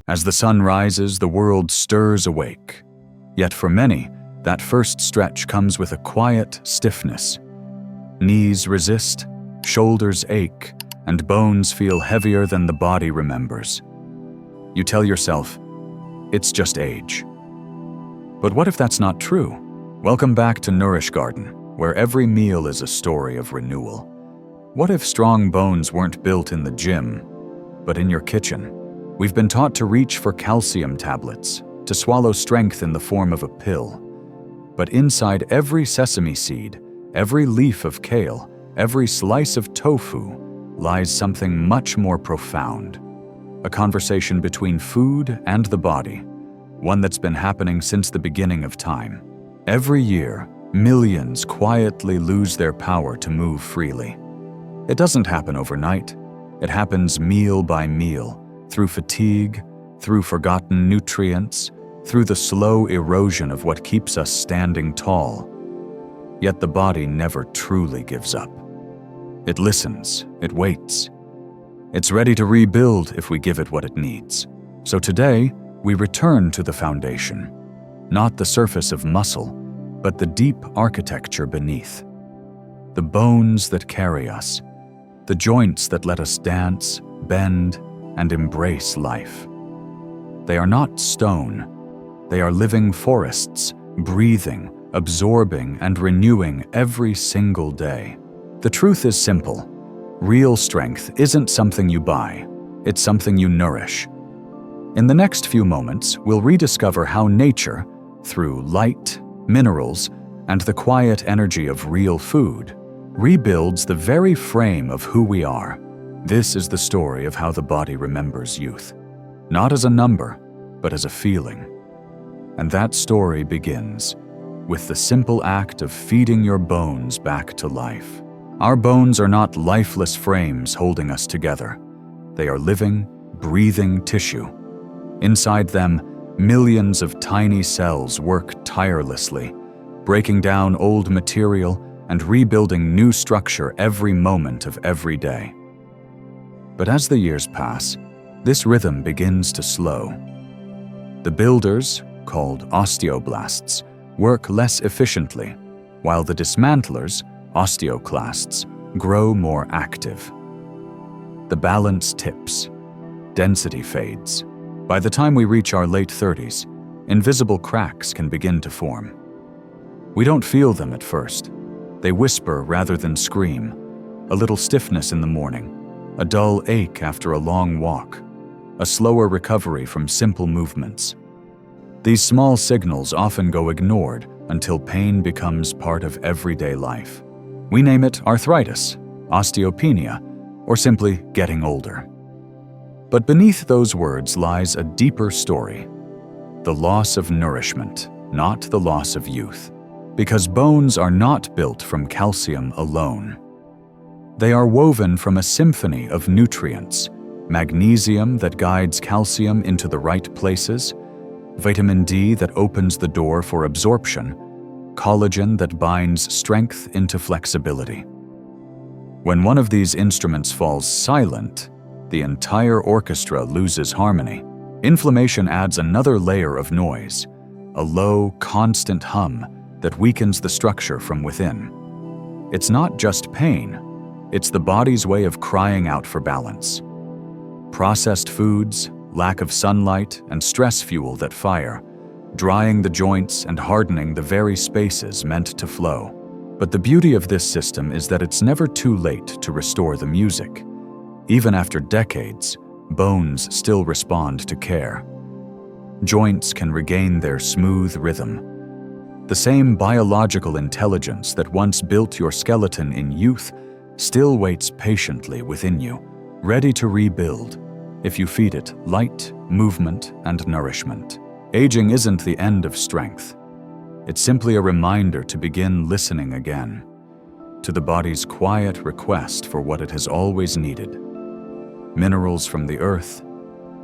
As the sun rises, the world stirs awake. Yet for many, that first stretch comes with a quiet stiffness. Knees resist, shoulders ache, and bones feel heavier than the body remembers. You tell yourself, it's just age. But what if that's not true? Welcome back to Nourish Garden, where every meal is a story of renewal. What if strong bones weren't built in the gym, but in your kitchen? We've been taught to reach for calcium tablets, to swallow strength in the form of a pill. But inside every sesame seed, every leaf of kale, every slice of tofu, lies something much more profound. A conversation between food and the body, one that's been happening since the beginning of time. Every year, millions quietly lose their power to move freely. It doesn't happen overnight. It happens meal by meal, through fatigue, through forgotten nutrients, through the slow erosion of what keeps us standing tall. Yet the body never truly gives up. It listens, it waits. It's ready to rebuild if we give it what it needs. So today, we return to the foundation, not the surface of muscle, but the deep architecture beneath. The bones that carry us, the joints that let us dance, bend, and embrace life. They are not stone. They are living forests, breathing, absorbing, and renewing every single day. The truth is simple. Real strength isn't something you buy. It's something you nourish. In the next few moments, we'll rediscover how nature, through light, minerals, and the quiet energy of real food, rebuilds the very frame of who we are. This is the story of how the body remembers youth. Not as a number, but as a feeling. And that story begins with the simple act of feeding your bones back to life. Our bones are not lifeless frames holding us together. They are living, breathing tissue. Inside them, millions of tiny cells work tirelessly, breaking down old material and rebuilding new structure every moment of every day. But as the years pass, this rhythm begins to slow. The builders, called osteoblasts, work less efficiently, while the dismantlers, osteoclasts, grow more active. The balance tips. Density fades. By the time we reach our late 30s, invisible cracks can begin to form. We don't feel them at first. They whisper rather than scream. A little stiffness in the morning, a dull ache after a long walk, a slower recovery from simple movements. These small signals often go ignored until pain becomes part of everyday life. We name it arthritis, osteopenia, or simply getting older. But beneath those words lies a deeper story. The loss of nourishment, not the loss of youth. Because bones are not built from calcium alone. They are woven from a symphony of nutrients, magnesium that guides calcium into the right places, vitamin D that opens the door for absorption, collagen that binds strength into flexibility. When one of these instruments falls silent, the entire orchestra loses harmony. Inflammation adds another layer of noise, a low, constant hum that weakens the structure from within. It's not just pain, it's the body's way of crying out for balance. Processed foods, lack of sunlight, and stress fuel that fire, drying the joints and hardening the very spaces meant to flow. But the beauty of this system is that it's never too late to restore the music. Even after decades, bones still respond to care. Joints can regain their smooth rhythm. The same biological intelligence that once built your skeleton in youth still waits patiently within you, ready to rebuild, if you feed it light, movement, and nourishment. Aging isn't the end of strength. It's simply a reminder to begin listening again, to the body's quiet request for what it has always needed. Minerals from the earth,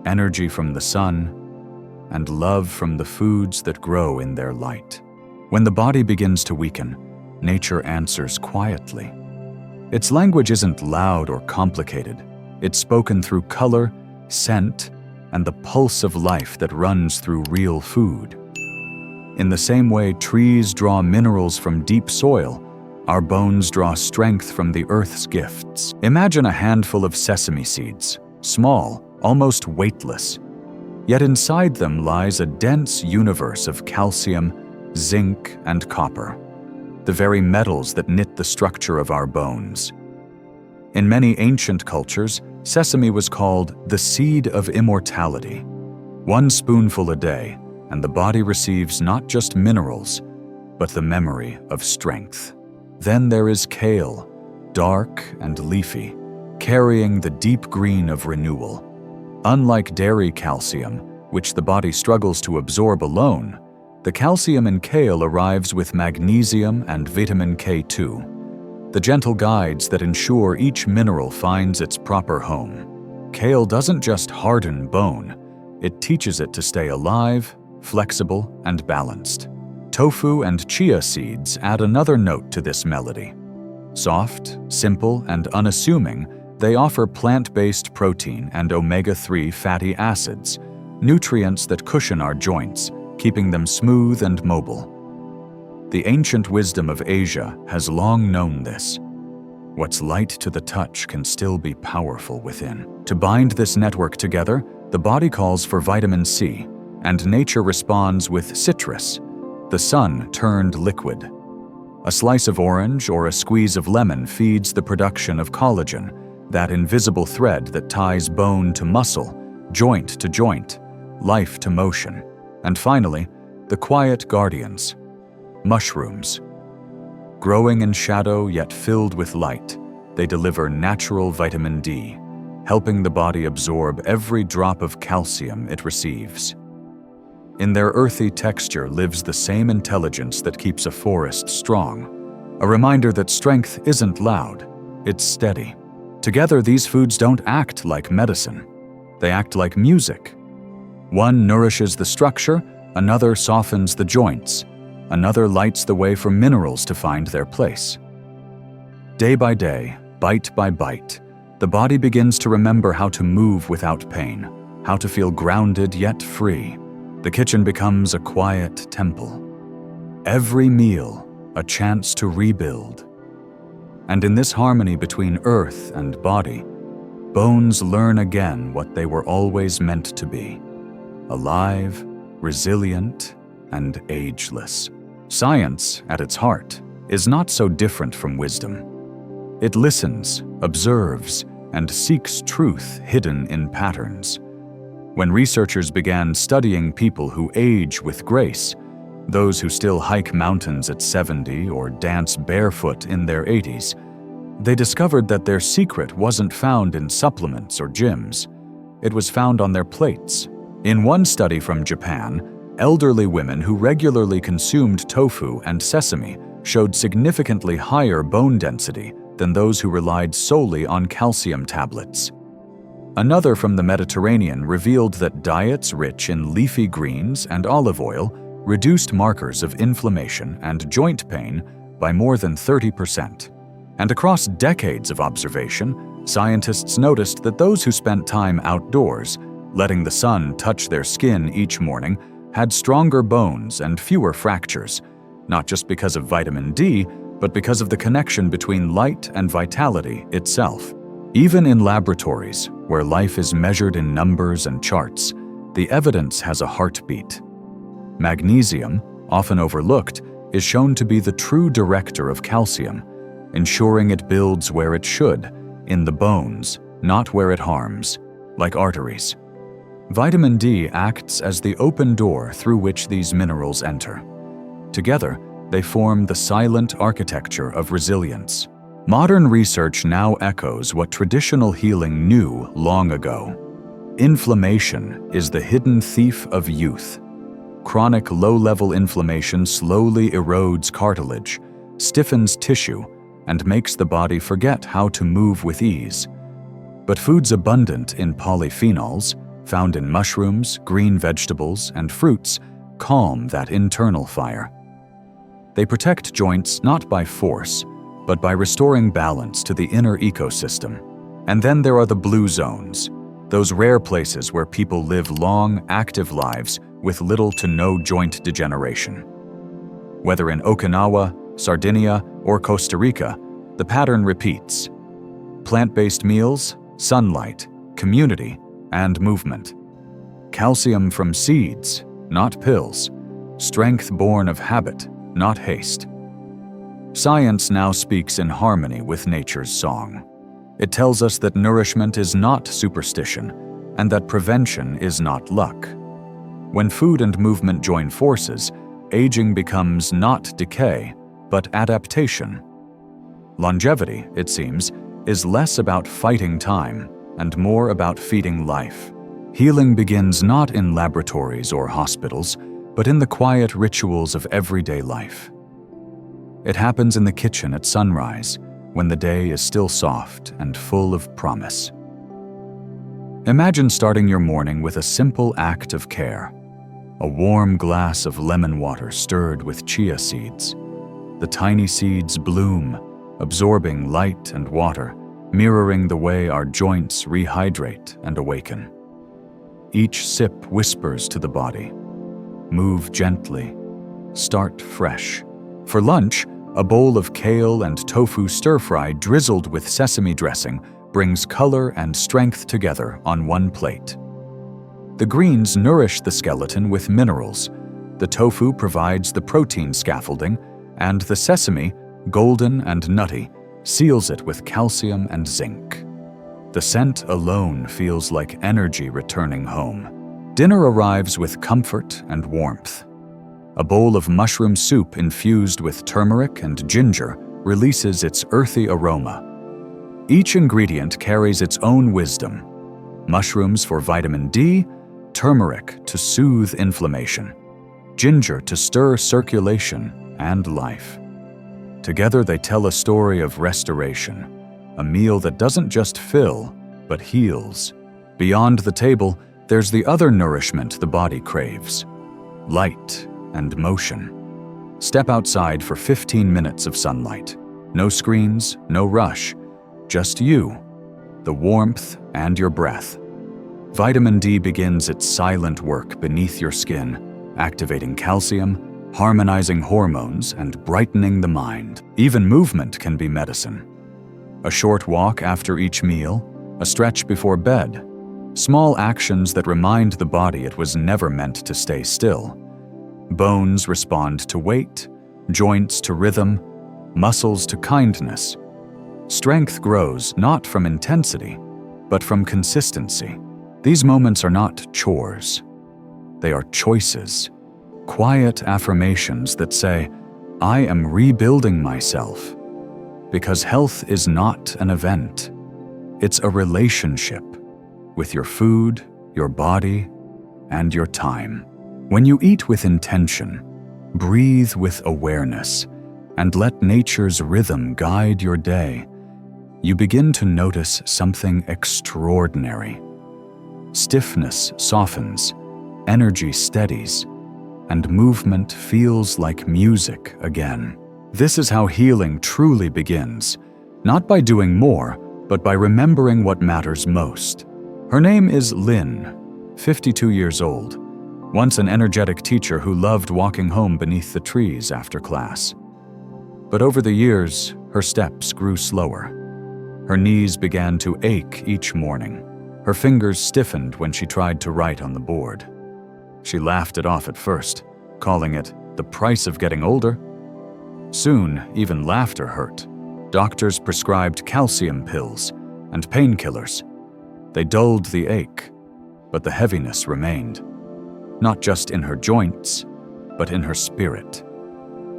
energy from the sun, and love from the foods that grow in their light. When the body begins to weaken, nature answers quietly. Its language isn't loud or complicated. It's spoken through color, scent, and the pulse of life that runs through real food. In the same way trees draw minerals from deep soil, our bones draw strength from the earth's gifts. Imagine a handful of sesame seeds, small, almost weightless. Yet inside them lies a dense universe of calcium, zinc, and copper, the very metals that knit the structure of our bones. In many ancient cultures, sesame was called the seed of immortality. 1 spoonful a day, and the body receives not just minerals, but the memory of strength. Then there is kale, dark and leafy, carrying the deep green of renewal. Unlike dairy calcium, which the body struggles to absorb alone, the calcium in kale arrives with magnesium and vitamin K2, the gentle guides that ensure each mineral finds its proper home. Kale doesn't just harden bone, it teaches it to stay alive, flexible, and balanced. Tofu and chia seeds add another note to this melody. Soft, simple, and unassuming, they offer plant-based protein and omega-3 fatty acids, nutrients that cushion our joints, keeping them smooth and mobile. The ancient wisdom of Asia has long known this. What's light to the touch can still be powerful within. To bind this network together, the body calls for vitamin C, and nature responds with citrus, the sun turned liquid. A slice of orange or a squeeze of lemon feeds the production of collagen, that invisible thread that ties bone to muscle, joint to joint, life to motion. And finally, the quiet guardians, mushrooms. Growing in shadow yet filled with light, they deliver natural vitamin D, helping the body absorb every drop of calcium it receives. In their earthy texture lives the same intelligence that keeps a forest strong, a reminder that strength isn't loud, it's steady. Together, these foods don't act like medicine. They act like music. One nourishes the structure, another softens the joints, another lights the way for minerals to find their place. Day by day, bite by bite, the body begins to remember how to move without pain, how to feel grounded yet free. The kitchen becomes a quiet temple. Every meal, a chance to rebuild. And in this harmony between earth and body, bones learn again what they were always meant to be: alive, resilient, and ageless. Science, at its heart, is not so different from wisdom. It listens, observes, and seeks truth hidden in patterns. When researchers began studying people who age with grace, those who still hike mountains at 70 or dance barefoot in their 80s, they discovered that their secret wasn't found in supplements or gyms. It was found on their plates. In one study from Japan, elderly women who regularly consumed tofu and sesame showed significantly higher bone density than those who relied solely on calcium tablets. Another from the Mediterranean revealed that diets rich in leafy greens and olive oil reduced markers of inflammation and joint pain by more than 30%. And across decades of observation, scientists noticed that those who spent time outdoors, letting the sun touch their skin each morning, had stronger bones and fewer fractures, not just because of vitamin D, but because of the connection between light and vitality itself. Even in laboratories, where life is measured in numbers and charts, the evidence has a heartbeat. Magnesium, often overlooked, is shown to be the true director of calcium, ensuring it builds where it should, in the bones, not where it harms, like arteries. Vitamin D acts as the open door through which these minerals enter. Together, they form the silent architecture of resilience. Modern research now echoes what traditional healing knew long ago. Inflammation is the hidden thief of youth. Chronic low-level inflammation slowly erodes cartilage, stiffens tissue, and makes the body forget how to move with ease. But foods abundant in polyphenols, found in mushrooms, green vegetables, and fruits, calm that internal fire. They protect joints not by force, but by restoring balance to the inner ecosystem. And then there are the blue zones, those rare places where people live long, active lives with little to no joint degeneration. Whether in Okinawa, Sardinia, or Costa Rica, the pattern repeats. Plant-based meals, sunlight, community, and movement. Calcium from seeds, not pills. Strength born of habit, not haste. Science now speaks in harmony with nature's song. It tells us that nourishment is not superstition, and that prevention is not luck. When food and movement join forces, aging becomes not decay, but adaptation. Longevity, it seems, is less about fighting time and more about feeding life. Healing begins not in laboratories or hospitals, but in the quiet rituals of everyday life. It happens in the kitchen at sunrise, when the day is still soft and full of promise. Imagine starting your morning with a simple act of care. A warm glass of lemon water stirred with chia seeds. The tiny seeds bloom, absorbing light and water, mirroring the way our joints rehydrate and awaken. Each sip whispers to the body, move gently, start fresh. For lunch, a bowl of kale and tofu stir-fry drizzled with sesame dressing brings color and strength together on one plate. The greens nourish the skeleton with minerals, the tofu provides the protein scaffolding, and the sesame, golden and nutty, seals it with calcium and zinc. The scent alone feels like energy returning home. Dinner arrives with comfort and warmth. A bowl of mushroom soup infused with turmeric and ginger releases its earthy aroma. Each ingredient carries its own wisdom. Mushrooms for vitamin D, turmeric to soothe inflammation, ginger to stir circulation and life. Together they tell a story of restoration, a meal that doesn't just fill, but heals. Beyond the table, there's the other nourishment the body craves: light and motion. Step outside for 15 minutes of sunlight. No screens, no rush, just you, the warmth, and your breath. Vitamin D begins its silent work beneath your skin, activating calcium, harmonizing hormones, and brightening the mind. Even movement can be medicine. A short walk after each meal, a stretch before bed. Small actions that remind the body it was never meant to stay still. Bones respond to weight, joints to rhythm, muscles to kindness. Strength grows not from intensity, but from consistency. These moments are not chores. They are choices, quiet affirmations that say, I am rebuilding myself. Because health is not an event. It's a relationship with your food, your body, and your time. When you eat with intention, breathe with awareness, and let nature's rhythm guide your day, you begin to notice something extraordinary. Stiffness softens, energy steadies, and movement feels like music again. This is how healing truly begins, not by doing more, but by remembering what matters most. Her name is Lynn, 52 years old, once an energetic teacher who loved walking home beneath the trees after class. But over the years, her steps grew slower. Her knees began to ache each morning. Her fingers stiffened when she tried to write on the board. She laughed it off at first, calling it the price of getting older. Soon, even laughter hurt. Doctors prescribed calcium pills and painkillers. They dulled the ache, but the heaviness remained. Not just in her joints, but in her spirit.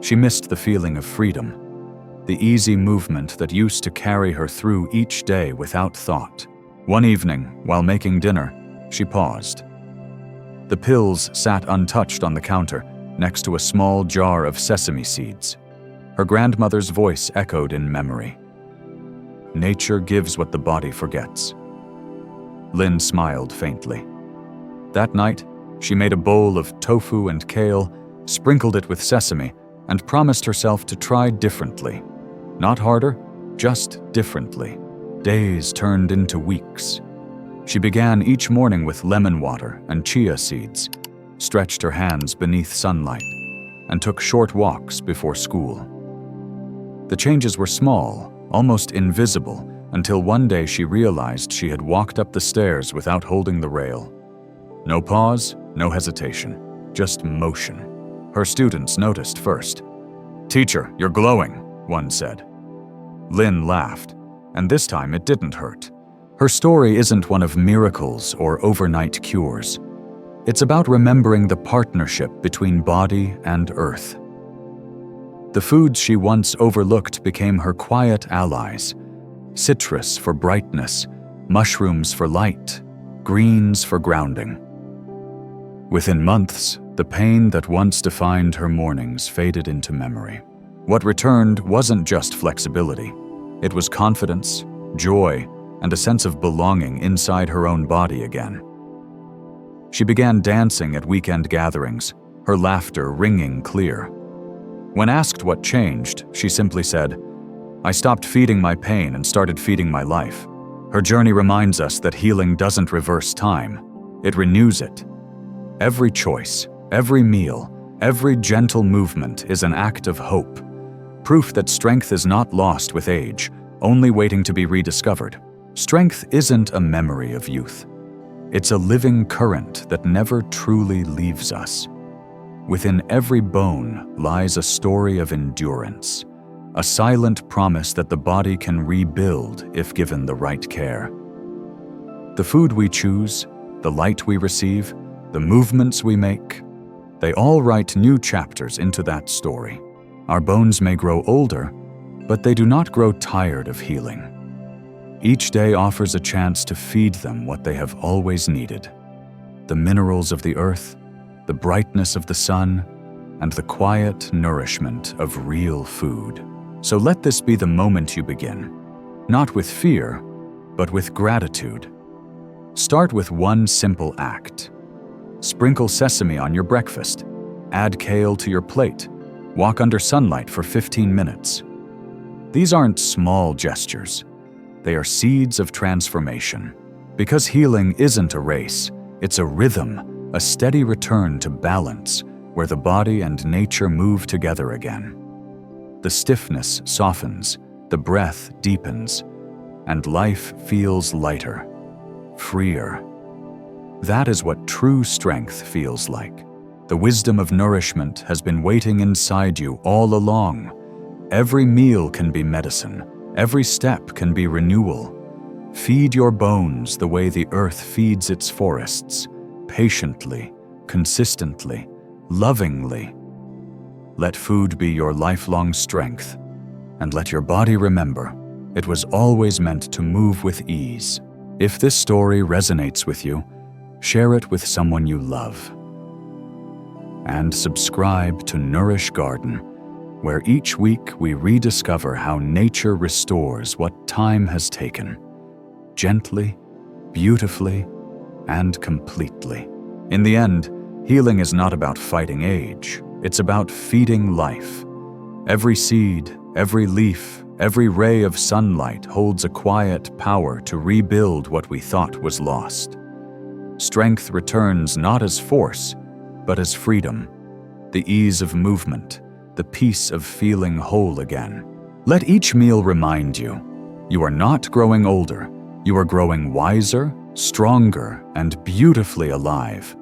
She missed the feeling of freedom, the easy movement that used to carry her through each day without thought. One evening, while making dinner, she paused. The pills sat untouched on the counter, next to a small jar of sesame seeds. Her grandmother's voice echoed in memory. Nature gives what the body forgets. Lynn smiled faintly. That night, she made a bowl of tofu and kale, sprinkled it with sesame, and promised herself to try differently. Not harder, just differently. Days turned into weeks. She began each morning with lemon water and chia seeds, stretched her hands beneath sunlight, and took short walks before school. The changes were small, almost invisible, until one day she realized she had walked up the stairs without holding the rail. No pause, no hesitation, just motion. Her students noticed first. "Teacher, you're glowing," one said. Lynn laughed, and this time it didn't hurt. Her story isn't one of miracles or overnight cures. It's about remembering the partnership between body and earth. The foods she once overlooked became her quiet allies: citrus for brightness, mushrooms for light, greens for grounding. Within months, the pain that once defined her mornings faded into memory. What returned wasn't just flexibility. It was confidence, joy, and a sense of belonging inside her own body again. She began dancing at weekend gatherings, her laughter ringing clear. When asked what changed, she simply said, "I stopped feeding my pain and started feeding my life." Her journey reminds us that healing doesn't reverse time, it renews it. Every choice, every meal, every gentle movement is an act of hope, proof that strength is not lost with age, only waiting to be rediscovered. Strength isn't a memory of youth. It's a living current that never truly leaves us. Within every bone lies a story of endurance, a silent promise that the body can rebuild if given the right care. The food we choose, the light we receive, the movements we make, they all write new chapters into that story. Our bones may grow older, but they do not grow tired of healing. Each day offers a chance to feed them what they have always needed: the minerals of the earth, the brightness of the sun, and the quiet nourishment of real food. So let this be the moment you begin, not with fear, but with gratitude. Start with one simple act. Sprinkle sesame on your breakfast, add kale to your plate, walk under sunlight for 15 minutes. These aren't small gestures. They are seeds of transformation. Because healing isn't a race, it's a rhythm, a steady return to balance where the body and nature move together again. The stiffness softens, the breath deepens, and life feels lighter, freer. That is what true strength feels like. The wisdom of nourishment has been waiting inside you all along. Every meal can be medicine. Every step can be renewal. Feed your bones the way the earth feeds its forests, patiently, consistently, lovingly. Let food be your lifelong strength, and let your body remember it was always meant to move with ease. If this story resonates with you, share it with someone you love. And subscribe to Nourish Garden, where each week we rediscover how nature restores what time has taken, gently, beautifully, and completely. In the end, healing is not about fighting age, it's about feeding life. Every seed, every leaf, every ray of sunlight holds a quiet power to rebuild what we thought was lost. Strength returns not as force, but as freedom, the ease of movement, the peace of feeling whole again. Let each meal remind you, you are not growing older, you are growing wiser, stronger, and beautifully alive.